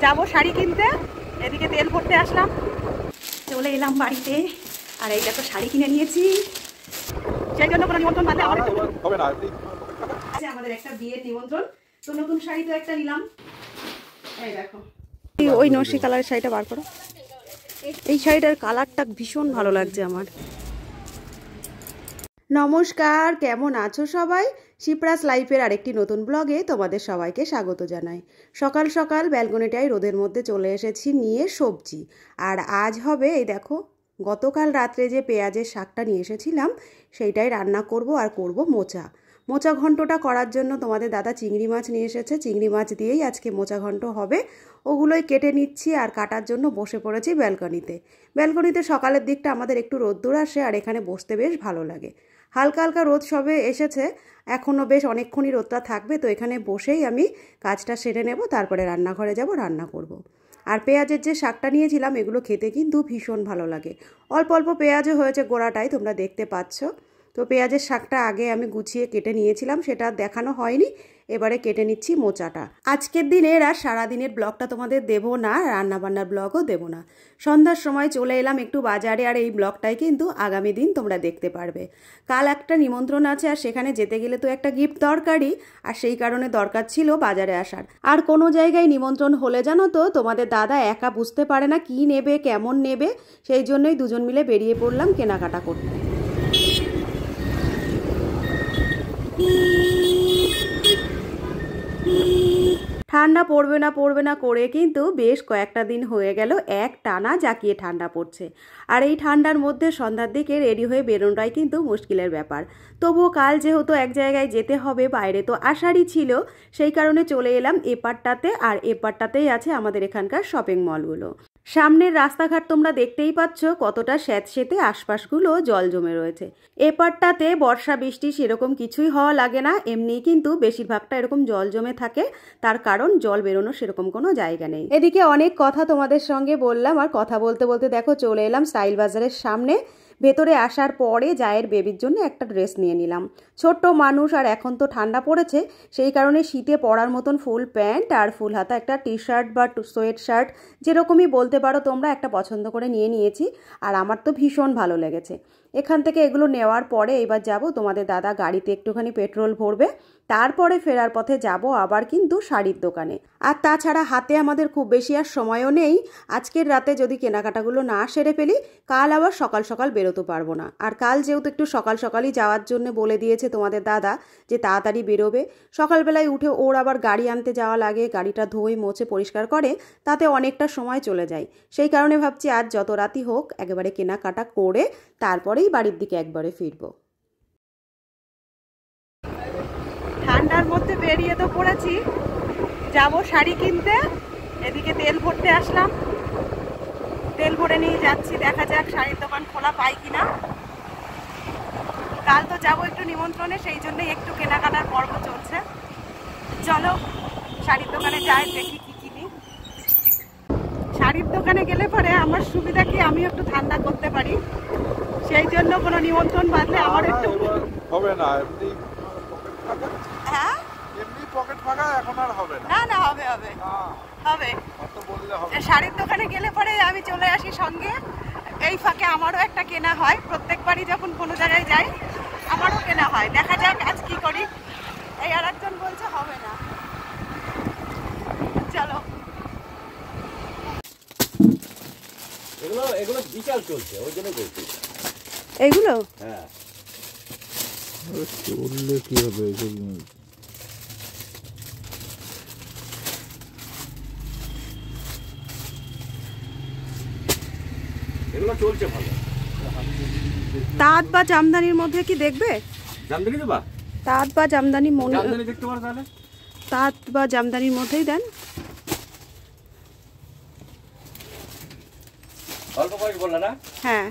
যাবো শাড়ি কিনতে, এদিকে তেল ভরতে আসলাম। চলে এলাম বাড়িতে, আর এই দেখো শাড়ি কিনে নিয়েছি। সেই জন্য কোনো নিমন্ত্রণ বাদে হবে না, আমাদের একটা বিয়ের নিমন্ত্রণ, তো নতুন শাড়ি তো একটা নিলাম। এই দেখো ওই নকশি কালারের শাড়িটা বার করো। এই শাড়িটার কালারটা ভীষণ ভালো লাগছে আমার। নমস্কার, কেমন আছো সবাই? শিপ্রাস লাইফের আরেকটি নতুন ব্লগে তোমাদের সবাইকে স্বাগত জানাই। সকাল সকাল ব্যালকনিটায় রোদের মধ্যে চলে এসেছি নিয়ে সবজি। আর আজ হবে এই দেখো, গতকাল রাত্রে যে পেঁয়াজের শাকটা নিয়ে এসেছিলাম সেইটাই রান্না করব, আর করব মোচা। মোচা ঘন্টটা করার জন্য তোমাদের দাদা চিংড়ি মাছ নিয়ে এসেছে, চিংড়ি মাছ দিয়েই আজকে মোচা ঘন্ট হবে। ওগুলোই কেটে নিচ্ছি আর কাটার জন্য বসে পড়েছি ব্যালকনিতে। ব্যালকনিতে সকালের দিকটা আমাদের একটু রোদ্দুর আসে, আর এখানে বসতে বেশ ভালো লাগে। হালকা হালকা রোদ সবে এসেছে, এখনও বেশ অনেকক্ষণই রোদটা থাকবে, তো এখানে বসেই আমি কাজটা সেরে নেব, তারপরে রান্নাঘরে যাব, রান্না করব। আর পেঁয়াজের যে শাকটা নিয়েছিলাম এগুলো খেতে কিন্তু ভীষণ ভালো লাগে। অল্প অল্প পেঁয়াজও হয়েছে গোড়াটাই, তোমরা দেখতে পাচ্ছ। তো পেঁয়াজের শাকটা আগে আমি গুছিয়ে কেটে নিয়েছিলাম, সেটা দেখানো হয়নি। এবারে কেটে নিচ্ছি মোচাটা। আজকের দিনের আর সারাদিনের ব্লগটা তোমাদের দেবো না, রান্নাবান্নার ব্লগও দেবো না। সন্ধ্যার সময় চলে এলাম একটু বাজারে, আর এই ব্লগটাই কিন্তু আগামী দিন তোমরা দেখতে পারবে। কাল একটা নিমন্ত্রণ আছে, আর সেখানে যেতে গেলে তো একটা গিফট দরকারই, আর সেই কারণে দরকার ছিল বাজারে আসার। আর কোনো জায়গায় নিমন্ত্রণ হলে জানো তো, তোমাদের দাদা একা বুঝতে পারে না কি নেবে, কেমন নেবে, সেই জন্যই দুজন মিলে বেরিয়ে পড়লাম কেনাকাটা করতে। ঠান্ডা পড়বে না করে কিন্তু বেশ কয়েকটা দিন হয়ে গেল এক টানা জাকিয়ে ঠান্ডা পড়ছে। আর এই ঠান্ডার মধ্যে সন্ধ্যার দিকে রেডি হয়ে বেরোনোটাই কিন্তু মুশকিলের ব্যাপার। তবুও কাল যেহেতু এক জায়গায় যেতে হবে, বাইরে তো আসারই ছিল, সেই কারণে চলে এলাম এপারটাতে। আর এপারটাতেই আছে আমাদের এখানকার শপিং মলগুলো। সামনের রাস্তাঘাট তোমরা দেখতেই পাচ্ছ কতটা স্যাঁতসেঁতে, আশপাশগুলো জল জমে রয়েছে। এপারটাতে বর্ষা বৃষ্টি সেরকম কিছুই হওয়া লাগে না, এমনিই কিন্তু বেশিরভাগটা এরকম জল জমে থাকে, তার কারণ জল বেরোনোর সেরকম কোনো জায়গা নেই। এদিকে অনেক কথা তোমাদের সঙ্গে বললাম, আর কথা বলতে বলতে দেখো চলে এলাম স্টাইল বাজারের সামনে। ভেতরে আসার পরে জায়ের বেবির জন্য একটা ড্রেস নিয়ে নিলাম। ছোট্ট মানুষ, আর এখন তো ঠান্ডা পড়েছে, সেই কারণে শীতে পরার মতন ফুল প্যান্ট আর ফুল হাতা একটা টি শার্ট বা সোয়েট শার্ট যেরকমই বলতে পারো তোমরা, একটা পছন্দ করে নিয়ে নিয়েছি। আর আমার তো ভীষণ ভালো লেগেছে। এখান থেকে এগুলো নেওয়ার পরে এবার যাব, তোমাদের দাদা গাড়িতে একটুখানি পেট্রোল ভরবে, তারপরে ফেরার পথে যাব আবার কিন্তু শাড়ির দোকানে। আর তাছাড়া হাতে আমাদের খুব বেশি আর সময়ও নেই। আজকের রাতে যদি কেনাকাটাগুলো না সেরে ফেলি, কাল আবার সকাল সকাল বেরোতে পারবো না। আর কাল যেহেতু একটু সকাল সকালই যাওয়ার জন্য বলে দিয়েছে তোমাদের দাদা যে তাড়াতাড়ি বেরোবে, সকালবেলায় উঠে ওর আবার গাড়ি আনতে যাওয়া লাগে, গাড়িটা ধুয়ে মুছে পরিষ্কার করে, তাতে অনেকটা সময় চলে যায়। সেই কারণে ভাবছি আজ যত রাতই হোক একেবারে কেনাকাটা করে তারপরেই বাড়ির দিকে একবারে ফিরবো। ঠান্ডার মধ্যে বেরিয়ে তো পড়েছি, যাবো শাড়ি কিনতে, এদিকে তেল ভরতে আসলাম। তেল ভরে নিয়ে যাচ্ছি, দেখা যাক শাড়ির দোকান খোলা পাই কিনা। কাল তো যাবো একটু নিমন্ত্রণে, সেই জন্যই একটু কেনাকাটার পর্ব চলছে। চলো শাড়ির দোকানে যাই, দেখি কি কিনি। শাড়ির দোকানে গেলে পরে আমার সুবিধা কি, আমিও একটু ঠান্ডা করতে পারি, সেই জন্য কোনো নিমন্ত্রণ বাদলে আমার একটু হবে না। হ্যাঁ এমনি পকেট ফাঁকা এখন আর হবে না। না হবে হবে হবে। শাড়ির দোকানে গেলে পরে আমি চলে আসি সঙ্গে, এই ফাঁকে আমারও একটা কেনা হয়। প্রত্যেকবারই যখন কোনো জায়গায় যাই আমারও কেনা হয়। দেখা যাক আজ কি করি। এই আর একজন বলছে হবে না, চলো। এগুলো বিশাল চলছে, ওই জন্য বলছি এইগুলো হ্যাঁ চললে কি হবে, এগুলো চলছে ভালো। তাঁত বা জামদানির মধ্যে কি দেখবে? জামদানি দেবা? তাঁত বা জামদানি জামদানি দেখতে পারো তাহলে? তাঁত বা জামদানির মধ্যেই দেন। অল্প বয়স বললা না? হ্যাঁ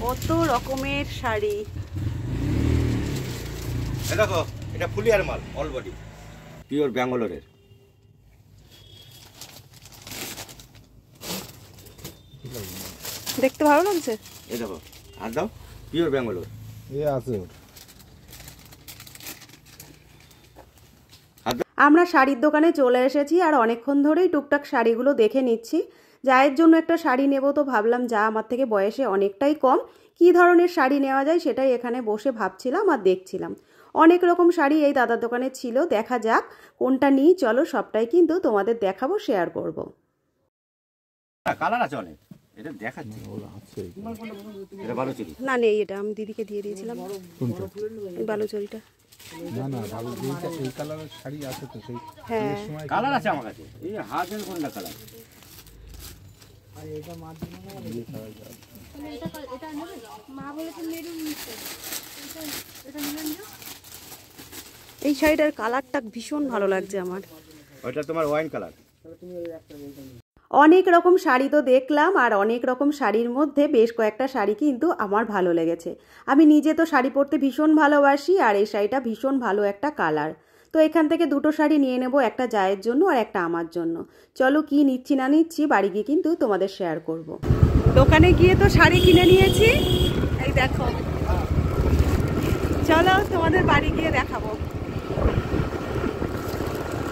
কত রকমের শাড়ি। দেখো এটা ফুলিয়ার মাল, অল বডি পিওর ব্যাঙ্গালোরের। দেখতে ভালো লাগছে। এই দেখো, আর দাও, পিওর ব্যাঙ্গালোর। এ আছে ওর। আমরা শাড়ির দোকানে চলে এসেছি আর অনেকক্ষণ ধরেই টুকটাক শাড়িগুলো দেখে নিচ্ছি। জায়ের জন্য একটা শাড়ি নেব, তো ভাবলাম যা আমার থেকে বয়সে অনেকটাই কম, কি ধরনের শাড়ি নেওয়া যায় সেটাই এখানে বসে ভাবছিলাম আর দেখছিলাম। অনেক রকম শাড়ি এই দাদার দোকানে ছিল, দেখা যাক কোনটা নিই। চলো সবটাই কিন্তু তোমাদের দেখাবো, শেয়ার করব। কালার আছে অনেক, এটা দেখাচ্ছি ওর আছে। এটা ভালো চুরি। না নেই, এটা আমি দিদিকে দিয়ে দিয়েছিলাম, কোনটা? এই বালুচরিটা। না না, ভালো এইটা এই কালারের শাড়ি আছে তো সেই হ্যাঁ সময় কালার আছে আমার কাছে, এই হাজেল কোনটা কালার। এই শাড়িটার কালারটা ভীষণ ভালো লাগছে আমার। ওইটা তোমার ওয়াইন কালার। অনেক রকম শাড়ি তো দেখলাম, আর অনেক রকম শাড়ির মধ্যে বেশ কয়েকটা শাড়ি কিন্তু আমার ভালো লেগেছে। আমি নিজে তো শাড়ি পরতে ভীষণ ভালোবাসি, আর এই শাড়িটা ভীষণ ভালো একটা কালার। তো এখান থেকে দুটো শাড়ি নিয়ে নেব, একটা জায়ের জন্য আর একটা আমার জন্য। চলো কি নিচ্ছি না নিচ্ছি বাড়ি গিয়ে কিন্তু তোমাদের শেয়ার করব। দোকানে গিয়ে তো শাড়ি কিনে নিয়েছি, এই দেখো। চলো তোমাদের বাড়ি গিয়ে দেখাবো।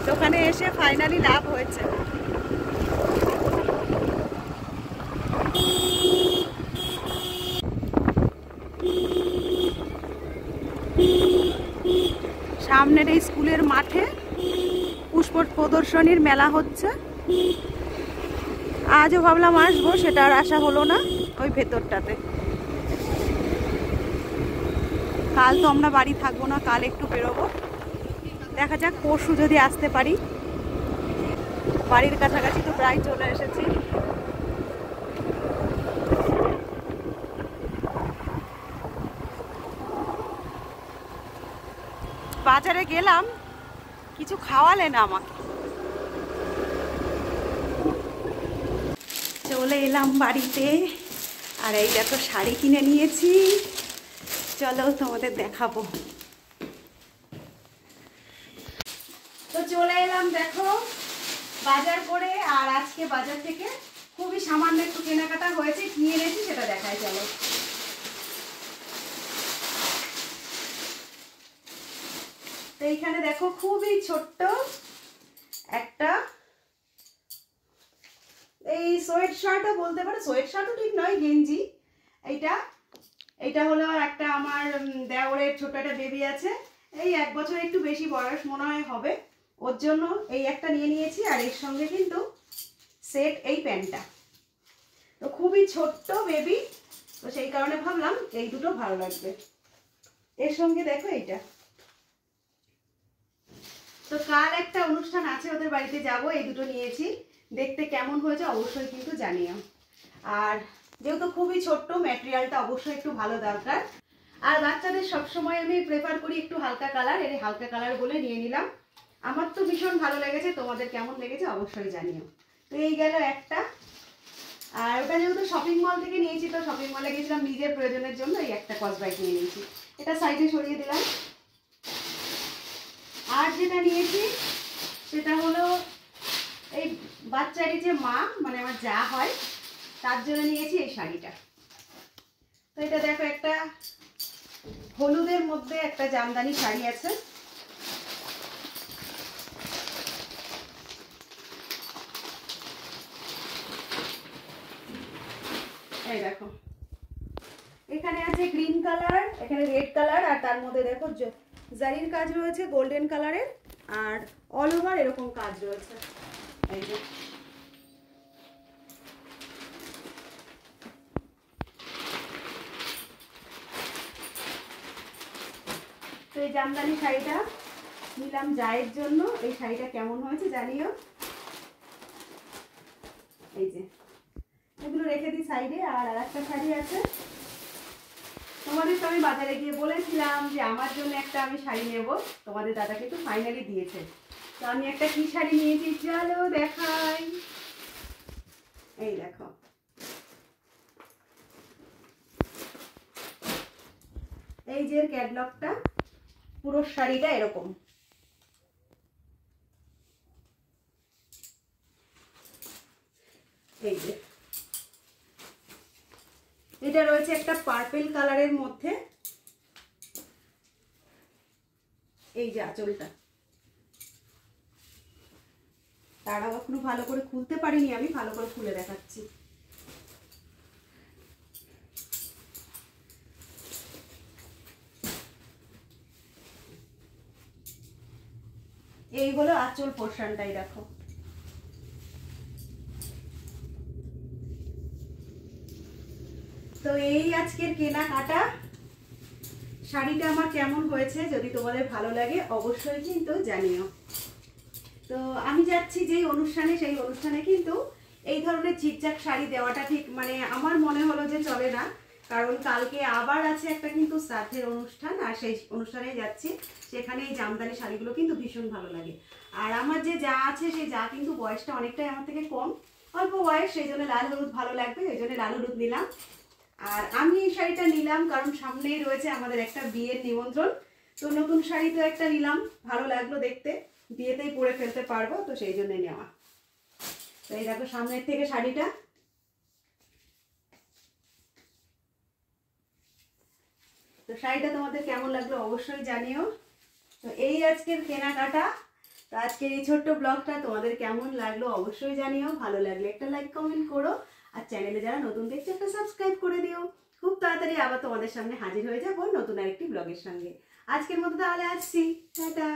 দোকানে এসে ফাইনালি লাভ হয়েছে। সামনের এই স্কুলের মাঠে পুষ্প প্রদর্শনীর মেলা হচ্ছে। আজও ভাবলাম আসবো, সেটা আর আসা হলো না, ওই ভেতরটাতে। কাল তো আমরা বাড়ি থাকবো না, কাল একটু বেরোবো, দেখা যাক পরশু যদি আসতে পারি। বাড়ির কাছাকাছি তো প্রায় চলে এসেছি। বাজারে গেলাম, কিছু খাওয়ালে না আমাকে। চলে এলাম বাড়িতে, আর এই দেখো শাড়ি কিনে নিয়েছি, চলো তোমাদের দেখাবো। তো চলে এলাম দেখো বাজার করে, আর আজকে বাজার থেকে খুবই সামান্য একটু কেনাকাটা হয়েছে। কি এনেছি সেটা দেখায় চলো। তো এইখানে দেখো খুবই ছোট্ট একটা এই সোয়েট শার্টও বলতে পারো, সোয়েট শার্টও ঠিক নয়, গেঞ্জি। এইটা হলো একটা আমার দেওরের ছোট একটা বেবি আছে, এই 1 বছর একটু বেশি বয়স মনে হয় হবে, ওর জন্য এই একটা নিয়ে নিয়েছি। আর এর সঙ্গে কিন্তু সেট এই প্যান্টটা, তো খুবই ছোট্ট বেবি, তো সেই কারণে ভাবলাম এই দুটো ভালো লাগবে। এর সঙ্গে দেখো এইটা। তো কাল একটা অনুষ্ঠান আছে, ওদের বাড়িতে যাব, এই দুটো নিয়েছি। দেখতে কেমন হয়েছে অবশ্যই কিন্তু জানিও। আর যেহেতু খুবই ছোট্ট, ম্যাটেরিয়ালটা অবশ্যই একটু ভালো দরকার। আর বাচ্চাদের সবসময় আমি প্রেফার করি একটু হালকা কালার, এর হালকা কালার বলে নিয়ে নিলাম। আমার তো ভীষণ ভালো লেগেছে, তোমাদের কেমন লেগেছে অবশ্যই জানিও। তো এই গেল একটা। আর ওটা যেহেতু শপিং মল থেকে নিয়েছি, তো শপিং মলে গেছিলাম নিজের প্রয়োজনের জন্য, এই একটা কসবাইক নিয়ে নিয়েছি, এটা সাইডে সরিয়ে দিলাম। আর যেটা নিয়েছি সেটা হলো এই বাচ্চারই যে মা, মানে আমার যা হয়, তার জন্য নিয়েছি এই শাড়িটা। তো এটা দেখো একটা হলুদের মধ্যে একটা জামদানি শাড়ি আছে, এই দেখো। এখানে আছে গ্রিন কালার, এখানে রেড কালার, আর তার মধ্যে দেখো জারির কাজ রয়েছে গোল্ডেন কালারের, আর অল ওভার এরকম কাজ রয়েছে। এই যে তো এই জামদানি শাড়িটা নিলাম জায়ের জন্য। এই শাড়িটা কেমন হয়েছে জানিও। এই যে এগুলো রেখে দিই সাইডে। আর একটা শাড়ি আছে, তোমাদের তো আমি বাজারে গিয়ে বলেছিলাম যে আমার জন্য একটা আমি শাড়ি নেব, তোমাদের দাদা কিন্তু ফাইনালি দিয়েছে। তো আমি একটা কি শাড়ি নিয়েছি চলো দেখাই। এই দেখো, এই যে ক্যাটলগটা, পুরো শাড়িটা এরকম। এই যে এটা রয়েছে একটা পার্পল কালারের মধ্যে, এই যে আঁচলটা, তারাও এখনো ভালো করে খুলতে পারিনি, আমি ভালো করে খুলে দেখাচ্ছি। এই হলো আঁচল পোর্শনটাই, দেখো। তো এই আজকের কেনাকাটা। শাড়িটা আমার কেমন হয়েছে যদি তোমাদের ভালো লাগে অবশ্যই কিন্তু জানিও। তো আমি যাচ্ছি যেই অনুষ্ঠানে, সেই অনুষ্ঠানে কিন্তু এই ধরনের ঝিকঝাক শাড়ি দেওয়াটা ঠিক মানে আমার মনে হলো যে চলে না, কারণ কালকে আবার আছে একটা কিন্তু শ্রাদ্ধের অনুষ্ঠান, আর সেই অনুষ্ঠানে যাচ্ছি, সেখানে এই জামদানি শাড়িগুলো কিন্তু ভীষণ ভালো লাগে। আর আমার যে যা আছে সেই যা কিন্তু বয়সটা অনেকটাই আমার থেকে কম, অল্প বয়স, সেই জন্য লাল হলুদ ভালো লাগবে, এই জন্য লাল হলুদ নিলাম। আর আমি এই শাড়িটা নিলাম কারণ সামনেই রয়েছে আমাদের একটা বিয়ের নিমন্ত্রণ, তো নতুন শাড়ি তো একটা নিলাম, ভালো লাগলো দেখতে, বিয়েতেই পরে ফেলতে পারবো, তো সেই জন্যই নেওয়া। তো এই দেখো সামনের থেকে শাড়িটা। তো শাড়িটা তোমাদের কেমন লাগলো অবশ্যই জানিও। তো এই আজকের কেনাকাটা। তো আজকের এই ছোট্ট ব্লগটা তোমাদের কেমন লাগলো অবশ্যই জানিও, ভালো লাগলে একটা লাইক কমেন্ট করো, আর চ্যানেলে যারা নতুন দেখছো একটা সাবস্ক্রাইব করে দিও। খুব তাড়াতাড়ি আবার তোমাদের সামনে হাজির হয়ে যাবো নতুন আরেকটি ব্লগের সঙ্গে। আজকের মতো তাহলে আসছি, টাটা।